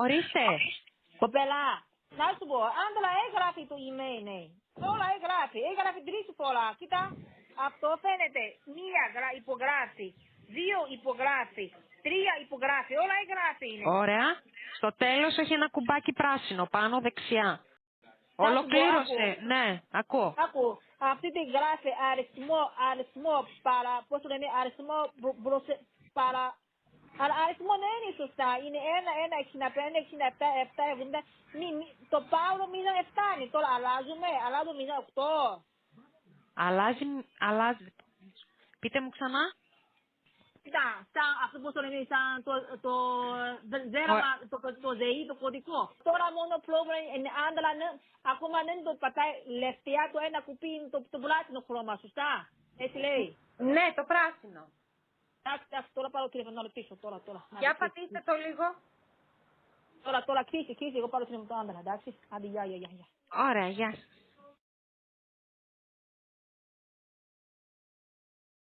Ορίστε. Κοπέλα, να σου πω, αν τώρα έγραφε το email, ναι. Όλα έγραφε 3 φορά. Κοίτα, αυτό φαίνεται. 1 υπογράφη, 2 υπογράφη, 3 υπογράφη, όλα έγραφε είναι. Ωραία. Στο τέλος έχει ένα κουμπάκι πράσινο πάνω δεξιά. Ολοκλήρωσε. Ναι, ακούω. Άκου, αυτή τη γράφει αριθμό παρά, πώς το λένε, αριθμό παρά, αλλά αριθμό δεν είναι σωστά, είναι 1, 65, 67, 7, 70, το Παύλο μήνα φτάνει, τώρα αλλάζουμε μήνα 8. Αλλάζει. Πείτε μου ξανά. Κοίτα, σαν αυτό πώς το λένε, σαν το ΔΕΗ, το κωδικό. Τώρα μόνο πρόβλημα είναι άντρα, ακόμα δεν το πατάει λευκιά το ένα κουπί, το πράσινο χρώμα, σωστά. Έτσι λέει. Ναι, το πράσινο. Εντάξει, τώρα πάρω τηλέφωνο να ρωτήσω, τώρα. Για πατήστε το λίγο. Τώρα, κλείσει, εγώ πάρω τηλέφωνο το άντρα, εντάξει. Άντε, γεια. Ωραία, γεια σας.